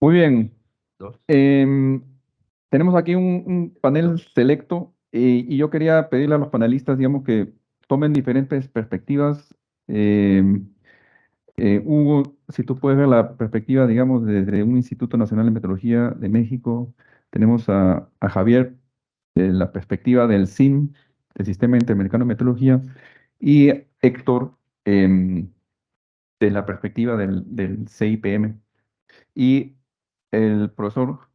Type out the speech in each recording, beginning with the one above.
Muy bien. Dos. Tenemos aquí un panel selecto y yo quería pedirle a los panelistas, digamos, que tomen diferentes perspectivas. Hugo, si tú puedes ver la perspectiva, digamos, desde un Instituto Nacional de Meteorología de México, tenemos a Javier de la perspectiva del SIM, del Sistema Interamericano de Meteorología, y Héctor de la perspectiva del CIPM. Y el profesor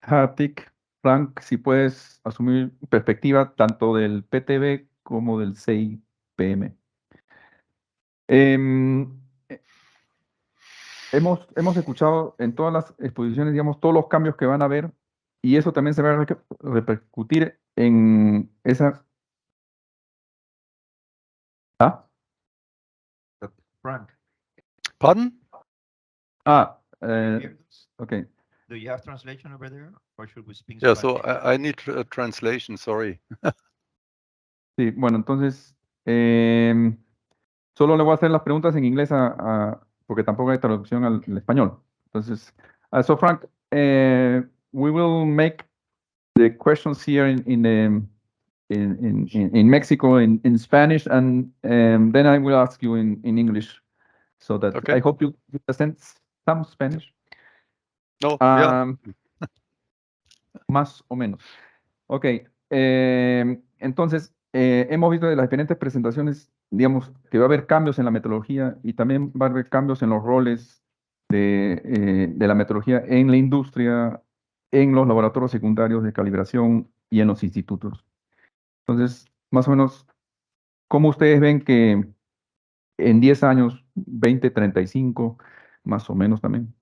Hartig, Frank, si puedes asumir perspectiva tanto del PTB como del CIPM. Em, eh, hemos escuchado en todas las exposiciones, digamos, todos los cambios que van a haber y eso también se va a repercutir en esa... ¿Ah? Frank, Pardon? Ah, can you hear us? okay. Do you have translation over there, or should we speak Yeah, Spanish? so I need a translation, sorry. Sí, bueno, entonces, solo le voy a hacer las preguntas en inglés porque tampoco hay traducción al español. Entonces, so Frank, we will make the questions here in Mexico in Spanish, and then I will ask you in English. So that Okay. I hope you understand some Spanish. No, yeah. Más o menos. Ok, entonces, hemos visto de las diferentes presentaciones, digamos, que va a haber cambios en la metodología y también va a haber cambios en los roles de la metodología en la industria, en los laboratorios secundarios de calibración y en los institutos. Entonces, más o menos, ¿cómo ustedes ven que en 10 años, 2035, más o menos también,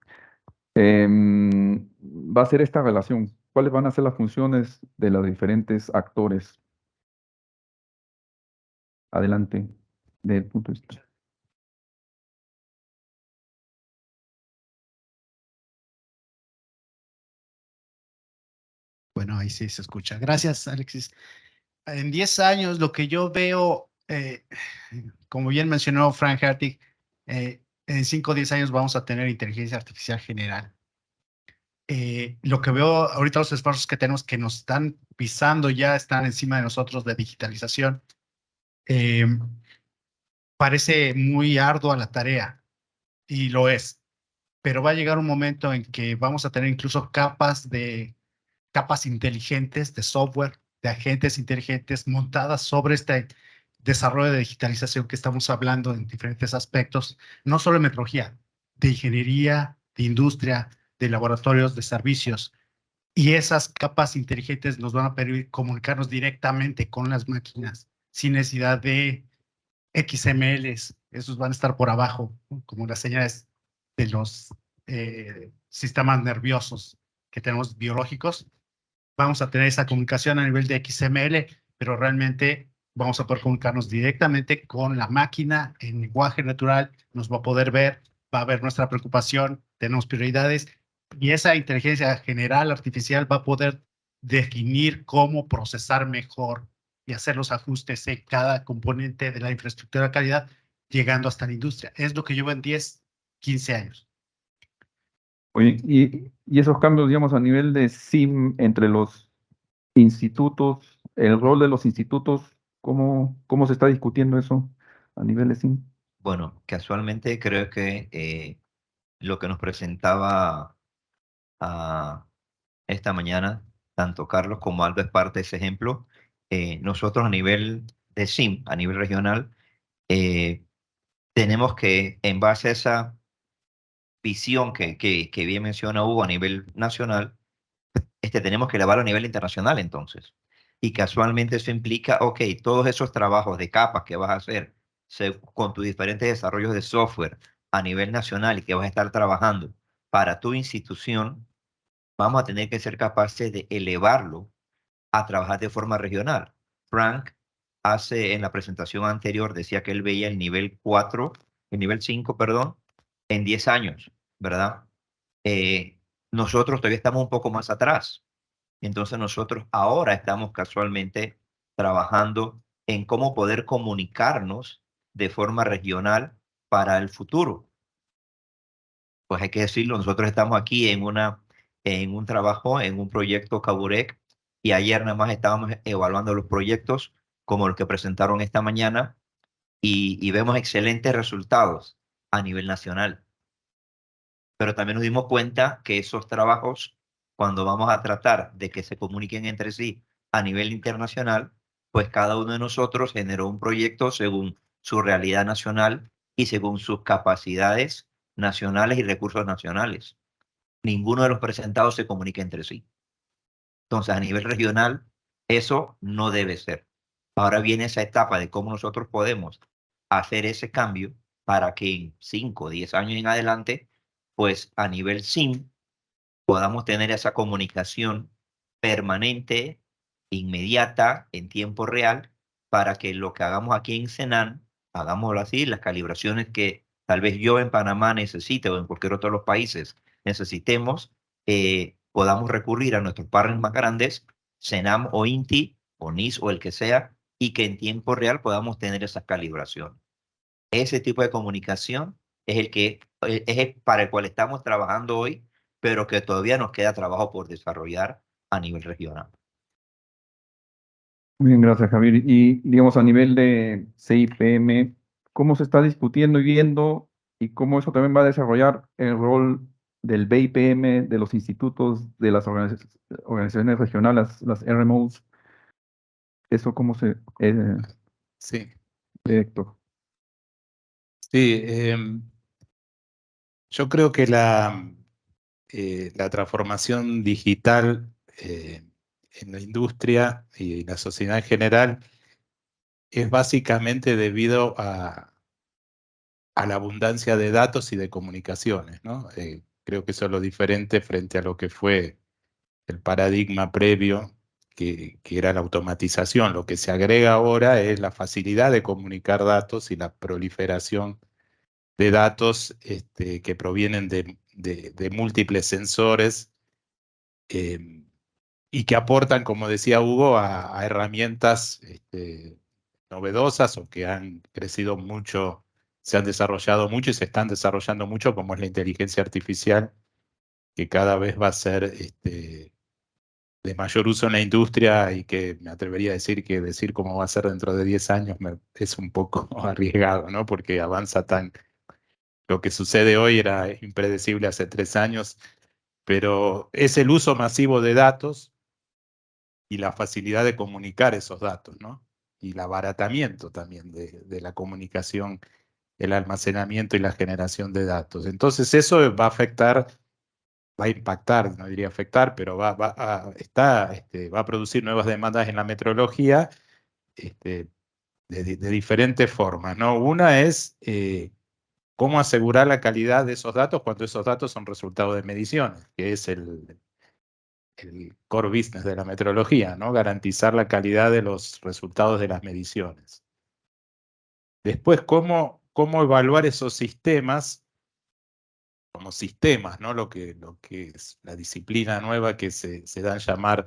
va a ser esta relación? ¿Cuáles van a ser las funciones de los diferentes actores? Adelante, del punto de vista. Bueno, ahí sí se escucha. Gracias, Alexis. En 10 años, lo que yo veo, como bien mencionó Frank Hartig, en 5 o 10 años vamos a tener inteligencia artificial general. Lo que veo ahorita, los esfuerzos que tenemos que nos están pisando ya están encima de nosotros de digitalización. Parece muy ardua la tarea, y lo es, pero va a llegar un momento en que vamos a tener incluso capas inteligentes de software, de agentes inteligentes montadas sobre este desarrollo de digitalización que estamos hablando en diferentes aspectos, no solo en metrología, de ingeniería, de industria, de laboratorios, de servicios. Y esas capas inteligentes nos van a permitir comunicarnos directamente con las máquinas sin necesidad de XMLs. Esos van a estar por abajo, como las señales de los sistemas nerviosos que tenemos biológicos. Vamos a tener esa comunicación a nivel de XML, pero realmente vamos a poder comunicarnos directamente con la máquina en lenguaje natural, nos va a poder ver, va a ver nuestra preocupación, tenemos prioridades, y esa inteligencia general artificial va a poder definir cómo procesar mejor y hacer los ajustes en cada componente de la infraestructura de calidad, llegando hasta la industria. Es lo que yo veo en 10, 15 años. Oye, y esos cambios, digamos, a nivel de SIM entre los institutos, el rol de los institutos, ¿cómo se está discutiendo eso a nivel de SIM? Bueno, casualmente creo que lo que nos presentaba esta mañana, tanto Carlos como Aldo es parte de ese ejemplo. Nosotros a nivel de SIM, a nivel regional, tenemos que, en base a esa visión que bien menciona Hugo a nivel nacional, tenemos que elevarlo a nivel internacional entonces. Y casualmente eso implica, ok, todos esos trabajos de capas que vas a hacer con tus diferentes desarrollos de software a nivel nacional y que vas a estar trabajando para tu institución, vamos a tener que ser capaces de elevarlo a trabajar de forma regional. Frank en la presentación anterior decía que él veía el nivel 4, el nivel 5, perdón, en 10 años, ¿verdad? Nosotros todavía estamos un poco más atrás. Entonces nosotros ahora estamos casualmente trabajando en cómo poder comunicarnos de forma regional para el futuro. pues hay que decirlo, nosotros estamos aquí en un trabajo, en un proyecto Caburec, y ayer nada más estábamos evaluando los proyectos como los que presentaron esta mañana y vemos excelentes resultados a nivel nacional. Pero también nos dimos cuenta que esos trabajos, cuando vamos a tratar de que se comuniquen entre sí a nivel internacional, pues cada uno de nosotros generó un proyecto según su realidad nacional y según sus capacidades nacionales y recursos nacionales. Ninguno de los presentados se comunica entre sí. Entonces, a nivel regional, eso no debe ser. Ahora viene esa etapa de cómo nosotros podemos hacer ese cambio para que en 5 o 10 años en adelante, pues a nivel SIM, podamos tener esa comunicación permanente, inmediata, en tiempo real, para que lo que hagamos aquí en Senan, hagámoslo así, las calibraciones que tal vez yo en Panamá necesite o en cualquier otro de los países necesitemos, podamos recurrir a nuestros partners más grandes, Senam o INTI o NIS o el que sea, y que en tiempo real podamos tener esa calibración. Ese tipo de comunicación es el para el cual estamos trabajando hoy, pero que todavía nos queda trabajo por desarrollar a nivel regional. Muy bien, gracias, Javier. Y digamos, a nivel de CIPM, ¿cómo se está discutiendo y viendo y cómo eso también va a desarrollar el rol del BIPM, de los institutos, de las organizaciones regionales, las RMOs? ¿Eso cómo se Sí, Héctor? sí. Yo creo que la transformación digital en la industria y la sociedad en general es básicamente debido a la abundancia de datos y de comunicaciones, ¿no? Creo que eso es lo diferente frente a lo que fue el paradigma previo, que era la automatización. Lo que se agrega ahora es la facilidad de comunicar datos y la proliferación de datos que provienen de múltiples sensores y que aportan, como decía Hugo, a herramientas novedosas o que han crecido mucho, se han desarrollado mucho y se están desarrollando mucho, como es la inteligencia artificial, que cada vez va a ser de mayor uso en la industria y que me atrevería a decir que decir cómo va a ser dentro de 10 años es un poco arriesgado, ¿no? Porque avanza tan... Lo que sucede hoy era impredecible hace 3 años, pero es el uso masivo de datos y la facilidad de comunicar esos datos, ¿no? Y el abaratamiento también de la comunicación, el almacenamiento y la generación de datos. Entonces eso va a afectar, va a impactar, no diría afectar, pero va a producir nuevas demandas en la metrología de diferentes formas, ¿no? Una es cómo asegurar la calidad de esos datos cuando esos datos son resultado de mediciones, que es el core business de la metrología, ¿no? Garantizar la calidad de los resultados de las mediciones. Después, cómo evaluar esos sistemas como sistemas, ¿no? Lo que es la disciplina nueva que se da a llamar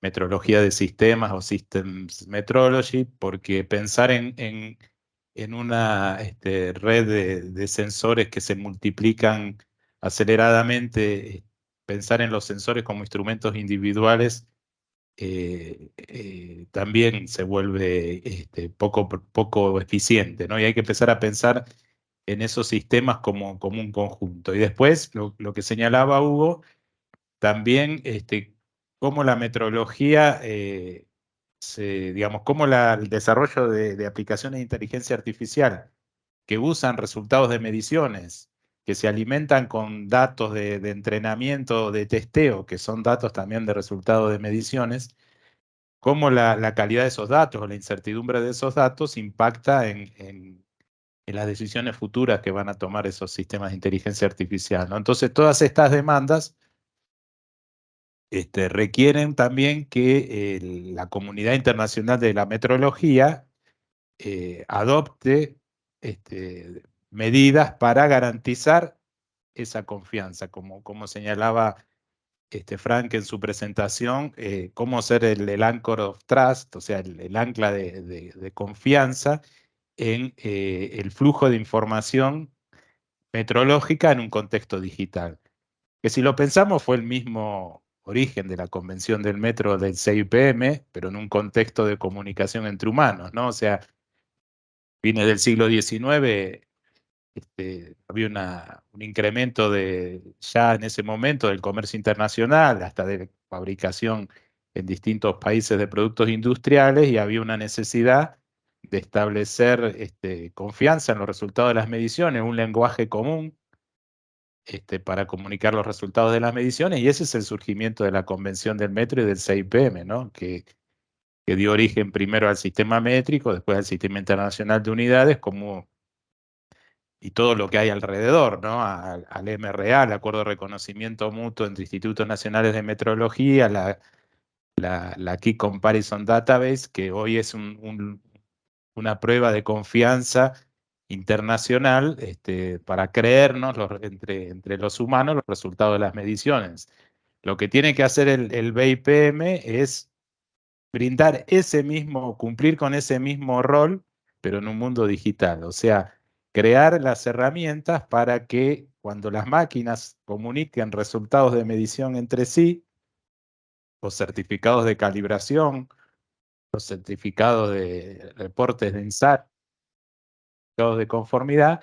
metrología de sistemas o systems metrology, porque pensar en una red de sensores que se multiplican aceleradamente, pensar en los sensores como instrumentos individuales, también se vuelve poco eficiente, ¿no? Y hay que empezar a pensar en esos sistemas como un conjunto. Y después, lo que señalaba Hugo, también cómo la metrología, digamos, cómo el desarrollo de aplicaciones de inteligencia artificial que usan resultados de mediciones, que se alimentan con datos de entrenamiento, de testeo, que son datos también de resultados de mediciones, cómo la calidad de esos datos o la incertidumbre de esos datos impacta en las decisiones futuras que van a tomar esos sistemas de inteligencia artificial, ¿no? Entonces, todas estas demandas requieren también que la comunidad internacional de la metrología adopte medidas para garantizar esa confianza, como señalaba Frank en su presentación, cómo ser el anchor of trust, o sea, el ancla de confianza en el flujo de información metrológica en un contexto digital. Que si lo pensamos fue el mismo origen de la convención del metro del CIPM, pero en un contexto de comunicación entre humanos, ¿no? O sea, fines del siglo XIX, había un incremento ya en ese momento del comercio internacional, hasta de fabricación en distintos países de productos industriales, y había una necesidad de establecer confianza en los resultados de las mediciones, un lenguaje común para comunicar los resultados de las mediciones, y ese es el surgimiento de la Convención del Metro y del CIPM, ¿no? Que dio origen primero al sistema métrico, después al Sistema Internacional de Unidades, y todo lo que hay alrededor, ¿no? Al MRA, el Acuerdo de Reconocimiento Mutuo entre Institutos Nacionales de Metrología, la Key Comparison Database, que hoy es una prueba de confianza internacional para creernos entre los humanos los resultados de las mediciones. Lo que tiene que hacer el BIPM es brindar cumplir con ese mismo rol, pero en un mundo digital. O sea, crear las herramientas para que cuando las máquinas comuniquen resultados de medición entre sí, los certificados de calibración, los certificados de reportes de INSAT, certificados de conformidad,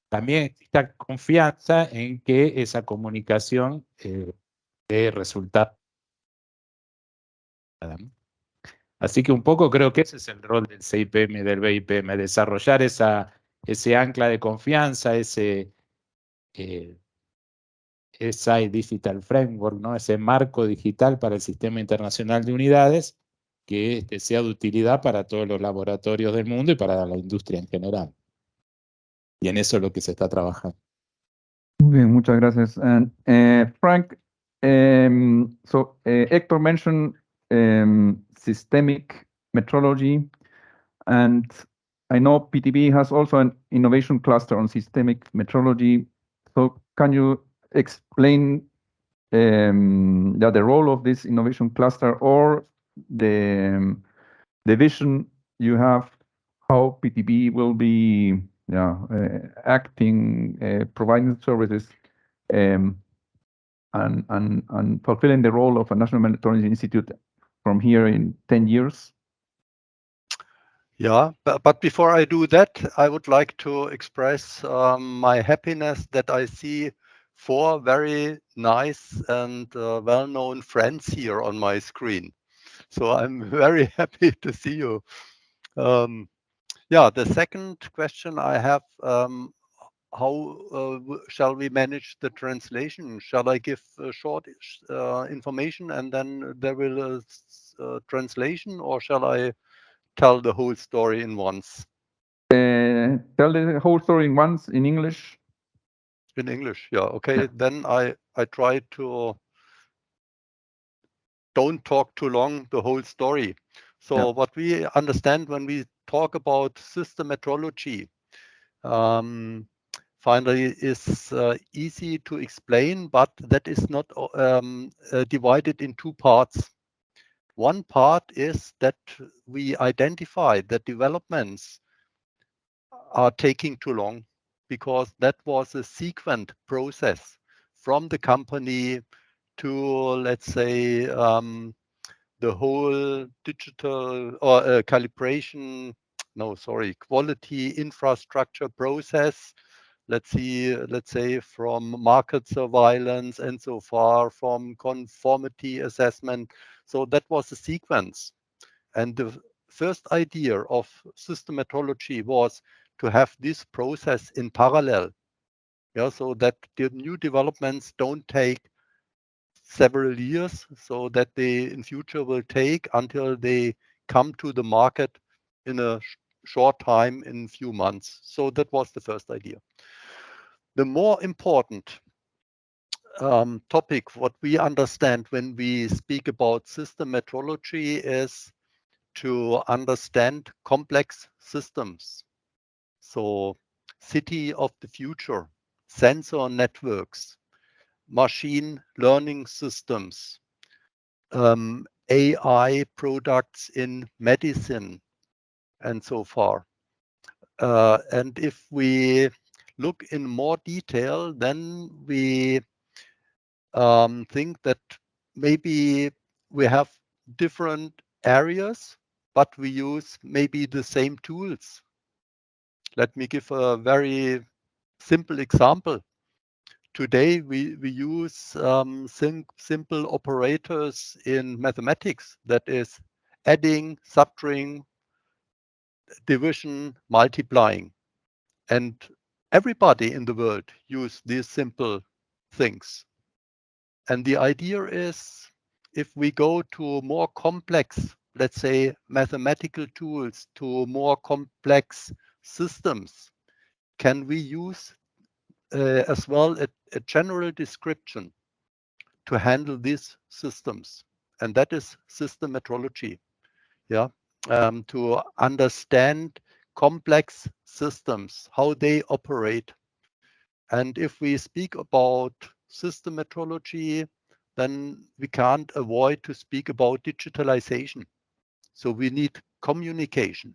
también exista confianza en que esa comunicación dé resultados. Así que un poco creo que ese es el rol del CIPM y del BIPM, desarrollar ese ancla de confianza, ese Digital Framework, ¿no? Ese marco digital para el Sistema Internacional de Unidades que sea de utilidad para todos los laboratorios del mundo y para la industria en general. Y en eso es lo que se está trabajando. Muy bien, muchas gracias. And Frank, Hector mentioned systemic metrology, and I know PTB has also an innovation cluster on systemic metrology. So can you explain the role of this innovation cluster or the vision you have, how PTB will be acting, providing services, and fulfilling the role of a National Metrology Institute from here in 10 years? Yeah, but before I do that, I would like to express my happiness that I see 4 very nice and well-known friends here on my screen. So I'm very happy to see you. Yeah, the second question I have, how shall we manage the translation? Shall I give short information and then there will a translation, or shall I tell the whole story in once? Tell the whole story in once in English. In English, yeah. Okay, Yeah. then I try to don't talk too long the whole story. So Yeah. what we understand when we talk about system metrology, finally is easy to explain, but that is not divided in 2 parts. One part is that we identify that developments are taking too long, because that was a sequent process from the company to, let's say, the whole digital or calibration, no, sorry, quality infrastructure process. Let's say from market surveillance and so far, from conformity assessment. So that was a sequence. And the first idea of system metrology was to have this process in parallel. Yeah, so that the new developments don't take several years, so that they in future will take until they come to the market in a short time, in a few months. So that was the first idea. The more important topic, what we understand when we speak about system metrology, is to understand complex systems. So city of the future, sensor networks, machine learning systems, AI products in medicine, and so far. And if we, look in more detail, then we think that maybe we have different areas, but we use maybe the same tools. Let me give a very simple example. Today we use simple operators in mathematics, that is adding, subtracting, division, multiplying. And everybody in the world use these simple things. And the idea is, if we go to more complex, let's say, mathematical tools, to more complex systems, can we use as well a general description to handle these systems? And that is system metrology. Yeah, to understand complex systems, how they operate. And if we speak about system metrology, then we can't avoid to speak about digitalization. So we need communication.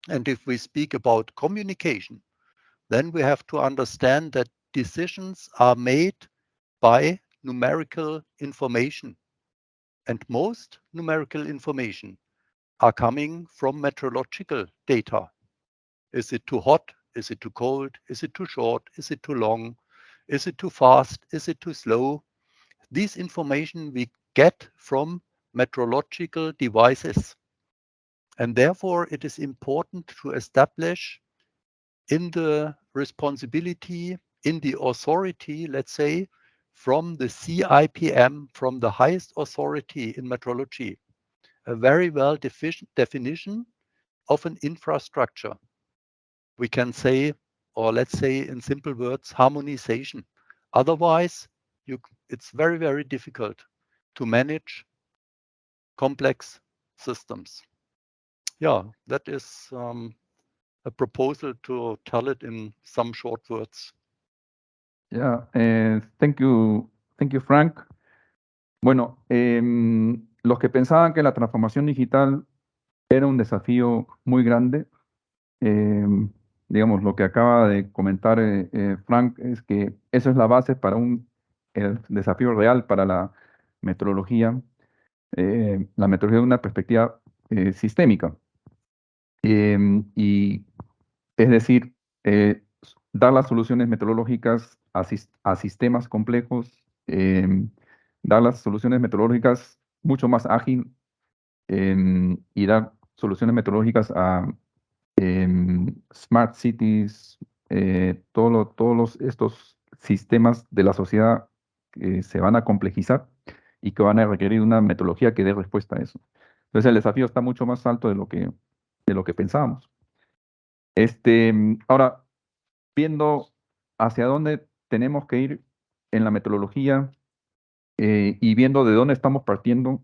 And if we speak about communication, then we have to understand that decisions are made by numerical information. And most numerical information are coming from meteorological data. Is it too hot? Is it too cold? Is it too short? Is it too long? Is it too fast? Is it too slow? This information we get from meteorological devices. And therefore, it is important to establish in the responsibility, in the authority, let's say, from the CIPM, from the highest authority in metrology, a very well definition of an infrastructure. We can say, or let's say in simple words, harmonization. Otherwise, it's very, very difficult to manage complex systems. Yeah, that is a proposal to tell it in some short words. Yeah, thank you, Frank. Bueno, los que pensaban que la transformación digital era un desafío muy grande, digamos, lo que acaba de comentar Frank es que eso es la base para el desafío real para la metrología de una perspectiva sistémica. Y es decir, dar las soluciones metodológicas a sistemas complejos, dar las soluciones metodológicas mucho más ágil y dar soluciones metodológicas a smart cities, todos estos sistemas de la sociedad que se van a complejizar y que van a requerir una metodología que dé respuesta a eso. Entonces el desafío está mucho más alto de lo que pensábamos. Ahora, viendo hacia dónde tenemos que ir en la metodología y viendo de dónde estamos partiendo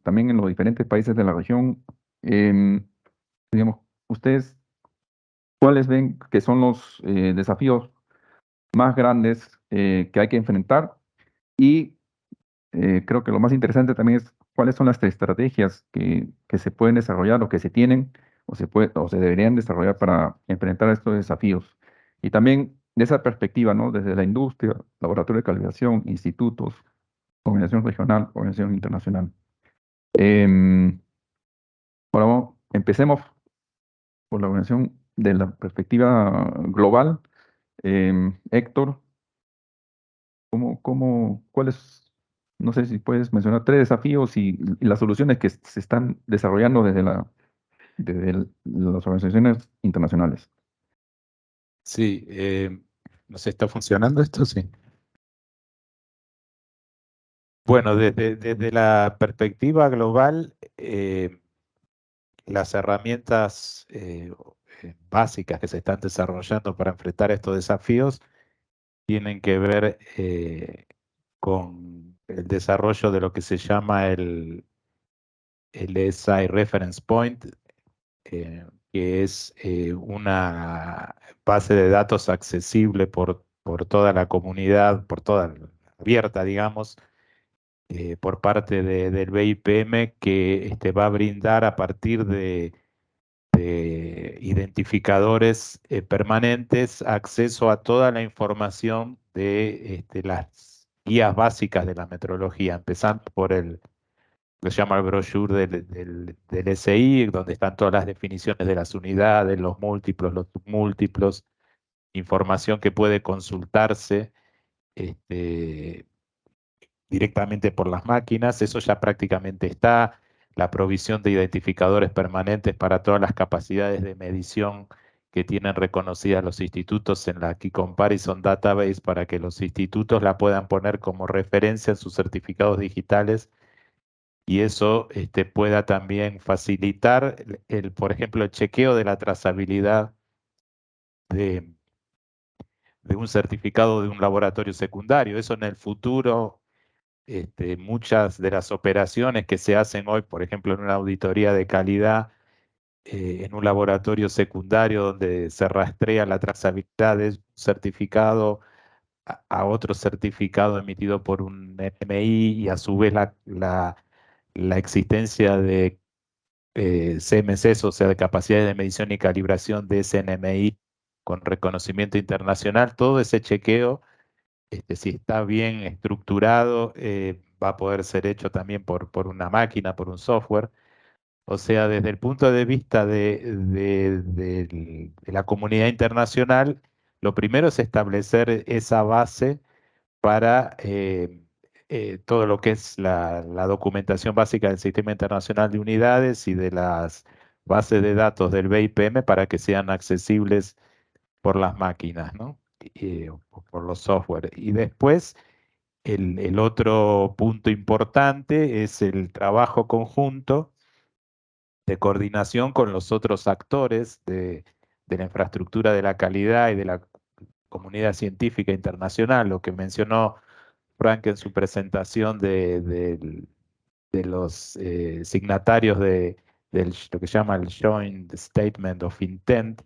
también en los diferentes países de la región, digamos, ustedes, ¿cuáles ven que son los desafíos más grandes que hay que enfrentar? Y creo que lo más interesante también es cuáles son las estrategias que se pueden desarrollar o que se tienen o se deberían desarrollar para enfrentar estos desafíos. Y también de esa perspectiva, ¿no? Desde la industria, laboratorio de calibración, institutos, organización regional, organización internacional. Ahora empecemos por la organización de la perspectiva global. Héctor, ¿cuáles, no sé si puedes mencionar 3 desafíos y las soluciones que se están desarrollando desde las organizaciones internacionales? Sí, ¿no se está funcionando esto? Sí. Bueno, desde la perspectiva global, las herramientas básicas que se están desarrollando para enfrentar estos desafíos tienen que ver con el desarrollo de lo que se llama el SI Reference Point, que es una base de datos accesible por toda la comunidad, abierta, digamos, por parte del BIPM, que va a brindar a partir de identificadores permanentes, acceso a toda la información de las guías básicas de la metrología, empezando por lo que se llama el brochure del SI, donde están todas las definiciones de las unidades, los múltiplos, los submúltiplos, información que puede consultarse directamente por las máquinas. Eso ya prácticamente está. La provisión de identificadores permanentes para todas las capacidades de medición que tienen reconocidas los institutos en la Key Comparison Database, para que los institutos la puedan poner como referencia en sus certificados digitales, y eso pueda también facilitar, por ejemplo, el chequeo de la trazabilidad de un certificado de un laboratorio secundario. Eso en el futuro, muchas de las operaciones que se hacen hoy, por ejemplo, en una auditoría de calidad, en un laboratorio secundario donde se rastrea la trazabilidad de un certificado a otro certificado emitido por un NMI, y a su vez la existencia de CMCs, o sea, de capacidades de medición y calibración de ese NMI con reconocimiento internacional. Todo ese chequeo, si está bien estructurado, va a poder ser hecho también por una máquina, por un software. O sea, desde el punto de vista de la comunidad internacional, lo primero es establecer esa base para todo lo que es la documentación básica del Sistema Internacional de Unidades y de las bases de datos del BIPM, para que sean accesibles por las máquinas, ¿no? O por los software. Y después, el otro punto importante es el trabajo conjunto de coordinación con los otros actores de la infraestructura de la calidad y de la comunidad científica internacional, lo que mencionó Frank en su presentación de los signatarios lo que se llama el Joint Statement of Intent.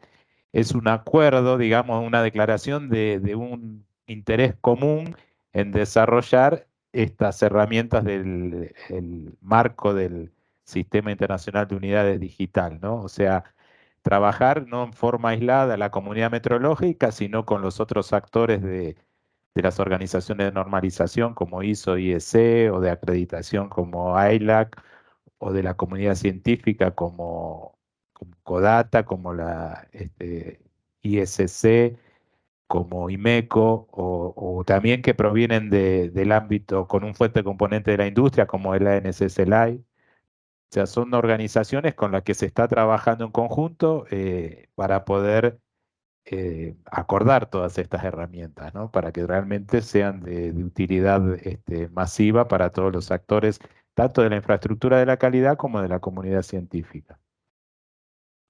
Es un acuerdo, digamos, una declaración de un interés común en desarrollar estas herramientas del el marco del Sistema Internacional de Unidades Digital, ¿no? O sea, trabajar no en forma aislada la comunidad metrológica, sino con los otros actores de las organizaciones de normalización como ISO, IEC, o de acreditación como ILAC, o de la comunidad científica como CODATA, como la ISC, como IMECO, o también que provienen del ámbito con un fuerte componente de la industria, como es la NSSLI. O sea, son organizaciones con las que se está trabajando en conjunto para poder acordar todas estas herramientas, ¿no? Para que realmente sean de utilidad masiva para todos los actores, tanto de la infraestructura de la calidad como de la comunidad científica.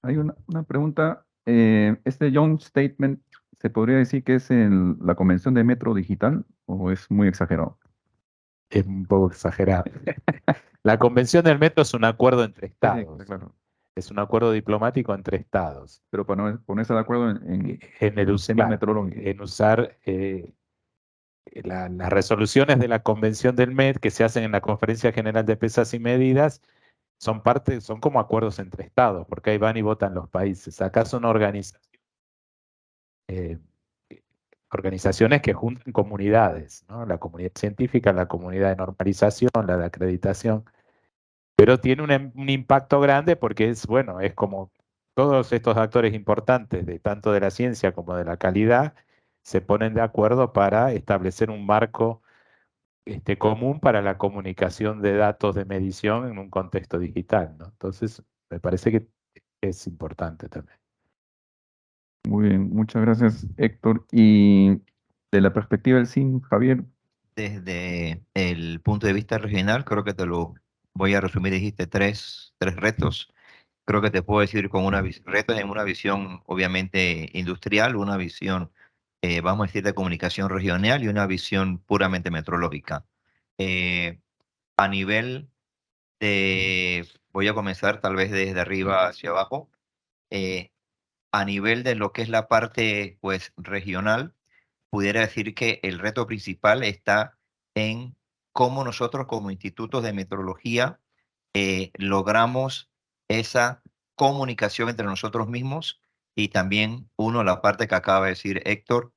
Hay una pregunta. ¿Este Joint Statement se podría decir que es la Convención de Metro Digital o es muy exagerado? Es un poco exagerado. La Convención del Metro es un acuerdo entre Sí, estados. claro. Es un acuerdo diplomático entre estados. Pero para ponerse de acuerdo en En el temas claro, meteorológicos. en usar las resoluciones de la Convención del MED, que se hacen en la Conferencia General de Pesas y Medidas, son como acuerdos entre estados, porque ahí van y votan los países. Acá son organizaciones que juntan comunidades, ¿no? La comunidad científica, la comunidad de normalización, la de acreditación, pero tiene un impacto grande porque es como todos estos actores importantes, tanto de la ciencia como de la calidad, se ponen de acuerdo para establecer un marco común para la comunicación de datos de medición en un contexto digital, ¿no? Entonces, me parece que es importante también. Muy bien, muchas gracias, Héctor. Y de la perspectiva del CIN, Javier, Desde el punto de vista regional, creo que te lo voy a resumir. Dijiste tres retos. Creo que te puedo decir con retos en una visión obviamente industrial, una visión, vamos a decir, de comunicación regional y una visión puramente metrológica. A nivel voy a comenzar tal vez desde arriba hacia abajo. A nivel de lo que es la parte pues regional, pudiera decir que el reto principal está en cómo nosotros como institutos de metrología logramos esa comunicación entre nosotros mismos y también, la parte que acaba de decir Héctor,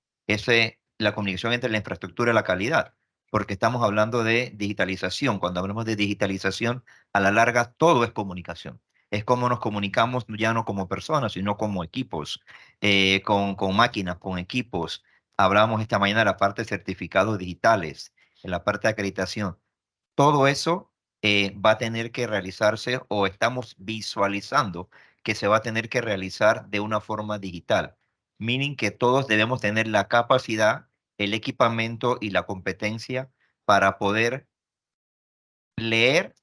la comunicación entre la infraestructura y la calidad, porque estamos hablando de digitalización. Cuando hablamos de digitalización, a la larga todo es comunicación. Es cómo nos comunicamos ya no como personas, sino como equipos, con máquinas, con equipos. Hablamos esta mañana de la parte de certificados digitales, en la parte de acreditación. Todo eso va a tener que realizarse o estamos visualizando que se va a tener que realizar de una forma digital. Meaning que todos debemos tener la capacidad, el equipamiento y la competencia para poder leer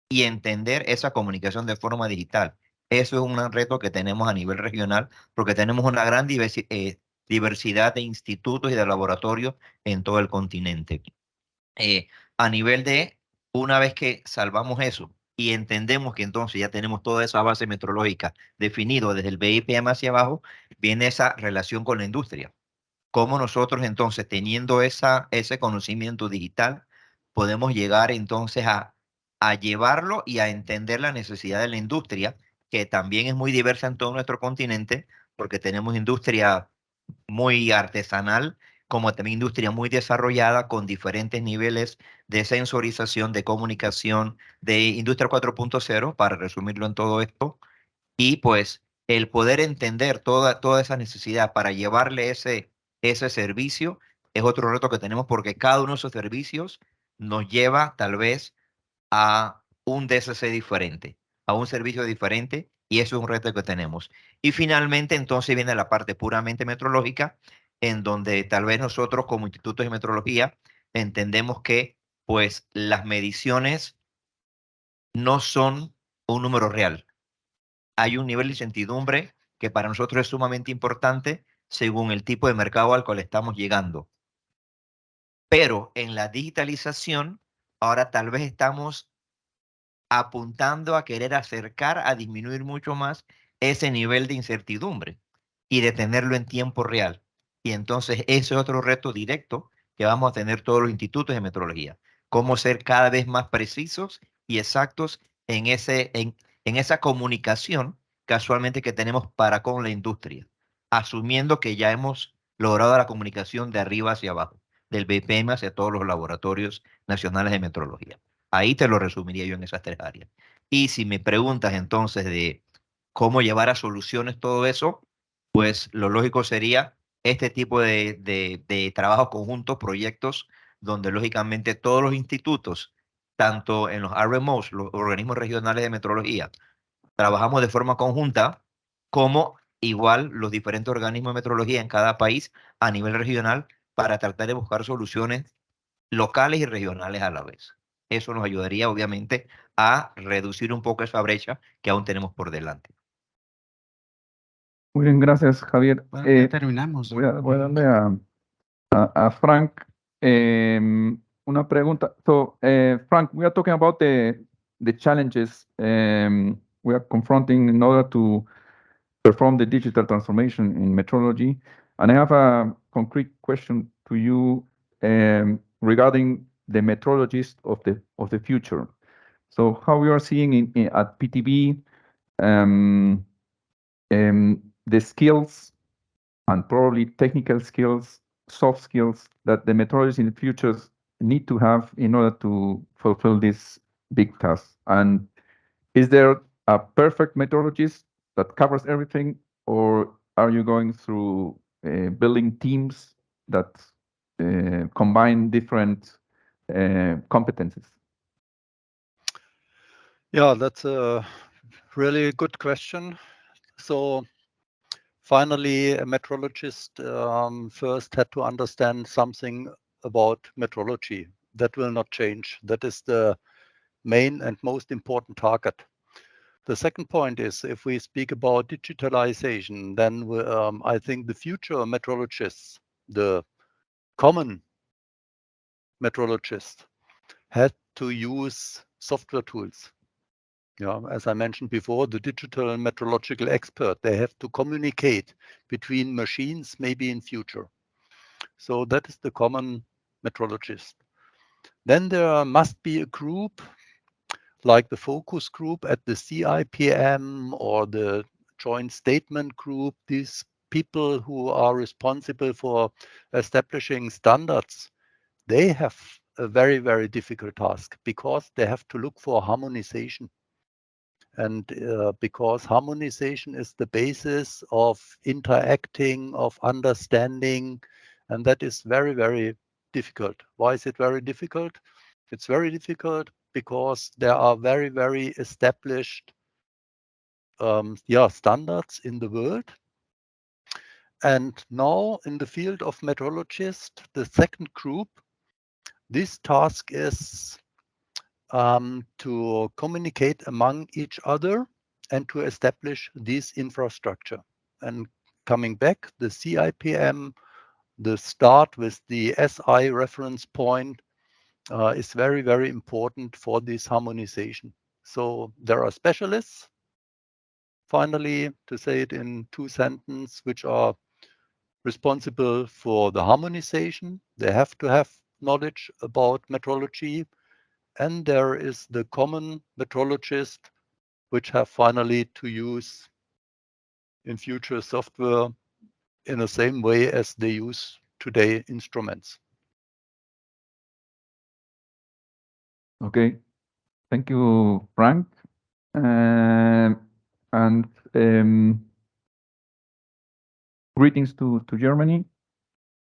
y entender esa comunicación de forma digital. Eso es un reto que tenemos a nivel regional porque tenemos una gran diversidad de institutos y de laboratorios en todo el continente. A nivel de, una vez que salvamos eso y entendemos que entonces ya tenemos toda esa base metrológica definida desde el BIPM hacia abajo, viene esa relación con la industria. Cómo nosotros entonces, teniendo ese conocimiento digital, podemos llegar entonces a llevarlo y a entender la necesidad de la industria, que también es muy diversa en todo nuestro continente, porque tenemos industria muy artesanal, como también industria muy desarrollada con diferentes niveles de sensorización, de comunicación, de industria 4.0, para resumirlo en todo esto. Y pues el poder entender toda esa necesidad para llevarle ese servicio es otro reto que tenemos porque cada uno de esos servicios nos lleva tal vez a un DSC diferente, a un servicio diferente, y eso es un reto que tenemos. Y finalmente, entonces viene la parte puramente metrológica, en donde tal vez nosotros como institutos de metrología entendemos que pues las mediciones no son un número real. Hay un nivel de incertidumbre que para nosotros es sumamente importante según el tipo de mercado al cual estamos llegando. Pero en la digitalización, ahora tal vez estamos apuntando a querer acercar, a disminuir mucho más ese nivel de incertidumbre y de tenerlo en tiempo real. Y entonces ese es otro reto directo que vamos a tener todos los institutos de metrología. Cómo ser cada vez más precisos y exactos en esa comunicación casualmente que tenemos para con la industria, asumiendo que ya hemos logrado la comunicación de arriba hacia abajo, del BPM hacia todos los laboratorios nacionales de metrología. Ahí te lo resumiría yo en esas tres áreas. Y si me preguntas entonces de cómo llevar a soluciones todo eso, pues lo lógico sería este tipo de trabajo conjunto, proyectos, donde lógicamente todos los institutos, tanto en los RMOs, los organismos regionales de metrología, trabajamos de forma conjunta, como igual los diferentes organismos de metrología en cada país a nivel regional para tratar de buscar soluciones locales y regionales a la vez. Eso nos ayudaría, obviamente, a reducir un poco esa brecha que aún tenemos por delante. Muy bien, gracias, Javier. Bueno, ya terminamos. Voy a darle a Frank una pregunta. So, Frank, we are talking about the challenges we are confronting in order to perform the digital transformation in metrology. And I have a concrete question to you regarding the metrologists of the future. So, how we are seeing at PTB the skills and probably technical skills, soft skills that the metrologists in the future need to have in order to fulfill this big task. And is there a perfect methodologist that covers everything, or are you going through building teams that combine different competencies? Yeah, that's a really good question. So finally, a metrologist first had to understand something about metrology. That will not change. That is the main and most important target. The second point is, if we speak about digitalization, then I think the future metrologists, the common metrologist, had to use software tools. Yeah, as I mentioned before, the digital metrological expert, they have to communicate between machines, maybe in future. So that is the common metrologist. Then there must be a group like the focus group at the CIPM or the joint statement group, these people who are responsible for establishing standards, they have a very, very difficult task because they have to look for harmonization. And because harmonization is the basis of interacting, of understanding, and that is very, very difficult. Why is it very difficult? It's very difficult because there are very, very established standards in the world. And now in the field of metrologists, the second group, this task is to communicate among each other and to establish this infrastructure. And coming back, the CIPM, the start with the SI reference point is very, very important for this harmonization. So there are specialists, finally, to say it in 2 sentences, which are responsible for the harmonization. They have to have knowledge about metrology. And there is the common metrologist, which have finally to use in future software in the same way as they use today instruments. Okay, thank you, Frank. And greetings to Germany.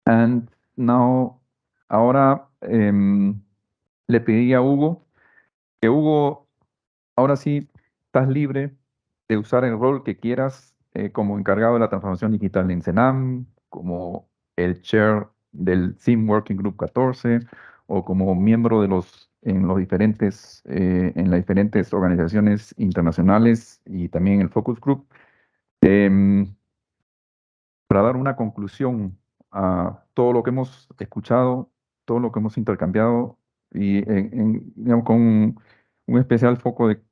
And now, ahora le pedí a Hugo que Hugo, ahora sí, estás libre de usar el rol que quieras como encargado de la transformación digital en CENAM, como el chair del SIM Working Group 14 o como miembro de en las diferentes organizaciones internacionales y también el Focus Group, para dar una conclusión a todo lo que hemos escuchado, todo lo que hemos intercambiado y digamos, con un especial foco de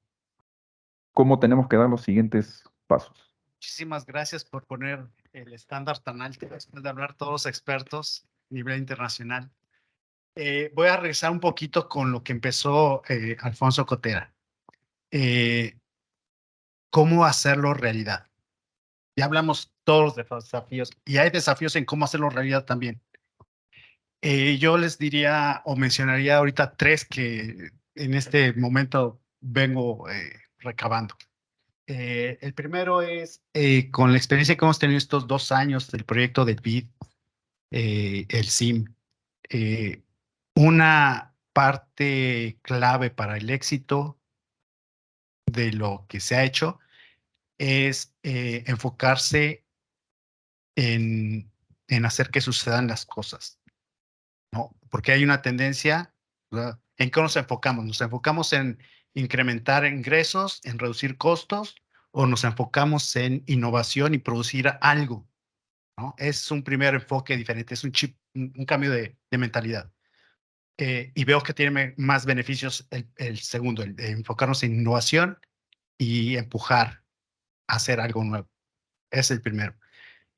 cómo tenemos que dar los siguientes pasos. Muchísimas gracias por poner el estándar tan alto después de hablar todos los expertos a nivel internacional. Voy a regresar un poquito con lo que empezó Alfonso Cotera. ¿Cómo hacerlo realidad? Ya hablamos todos de los desafíos y hay desafíos en cómo hacerlo realidad también. Yo les diría o mencionaría ahorita 3 que en este momento vengo recabando. El primero es con la experiencia que hemos tenido estos 2 años del proyecto del BID, el SIM, una parte clave para el éxito de lo que se ha hecho es enfocarse en hacer que sucedan las cosas, ¿no? Porque hay una tendencia, ¿verdad? ¿En qué nos enfocamos? ¿Nos enfocamos en incrementar ingresos, en reducir costos, o nos enfocamos en innovación y producir algo, ¿no? Es un primer enfoque diferente, es un cambio de mentalidad. Y veo que tiene más beneficios el segundo, el de enfocarnos en innovación y empujar a hacer algo nuevo. Es el primero.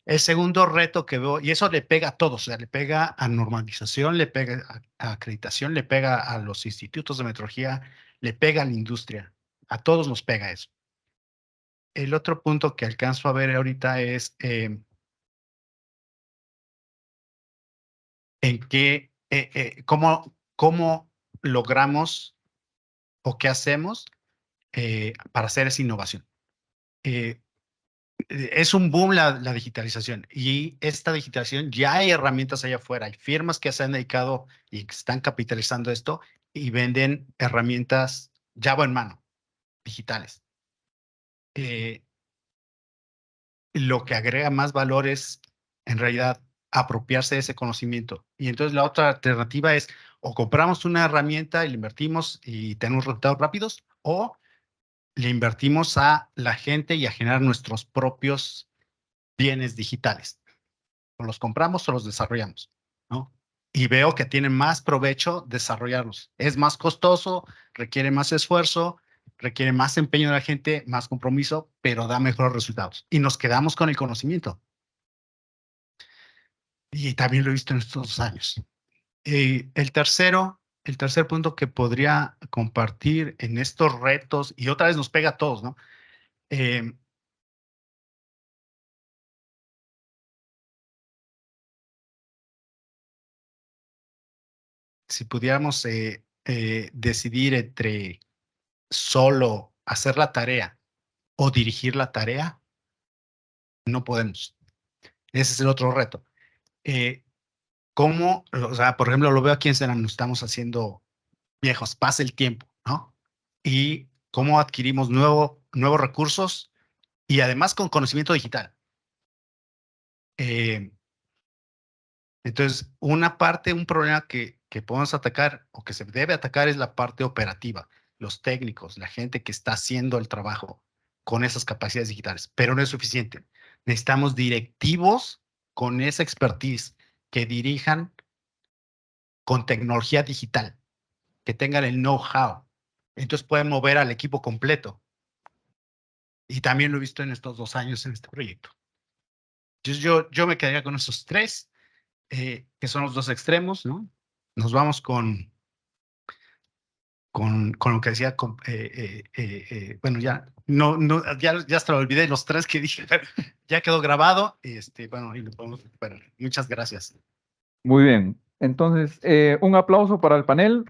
El segundo reto que veo, y eso le pega a todos, o sea, le pega a normalización, le pega a acreditación, le pega a los institutos de metrología, le pega a la industria. A todos nos pega eso. El otro punto que alcanzo a ver ahorita es cómo logramos o qué hacemos para hacer esa innovación. Es un boom la digitalización, y esta digitalización ya hay herramientas allá afuera, hay firmas que se han dedicado y que están capitalizando esto y venden herramientas llave en mano, digitales. Lo que agrega más valor es en realidad apropiarse de ese conocimiento, y entonces la otra alternativa es o compramos una herramienta y le invertimos y tenemos resultados rápidos, o le invertimos a la gente y a generar nuestros propios bienes digitales. O los compramos o los desarrollamos, ¿no? Y veo que tiene más provecho desarrollarlos. Es más costoso, requiere más esfuerzo, requiere más empeño de la gente, más compromiso, pero da mejores resultados. Y nos quedamos con el conocimiento. Y también lo he visto en estos 2 años. El tercero el tercer punto que podría compartir en estos retos, y otra vez nos pega a todos, ¿no? Si pudiéramos decidir entre solo hacer la tarea o dirigir la tarea, no podemos. Ese es el otro reto. ¿Cómo? O sea, por ejemplo, lo veo aquí en Senan, nos estamos haciendo viejos, pasa el tiempo, ¿no? Y cómo adquirimos nuevos recursos y además con conocimiento digital. Entonces, un problema que podemos atacar o que se debe atacar es la parte operativa, los técnicos, la gente que está haciendo el trabajo con esas capacidades digitales, pero no es suficiente. Necesitamos directivos con esa expertise que dirijan con tecnología digital, que tengan el know-how. Entonces pueden mover al equipo completo. Y también lo he visto en estos 2 años en este proyecto. Entonces yo me quedaría con esos 3, que son los 2 extremos, ¿no? Nos vamos con lo que decía, bueno, ya hasta lo olvidé, los 3 que dije, ya quedó grabado, bueno, y lo podemos recuperar. Muchas gracias. Muy bien. Entonces, un aplauso para el panel.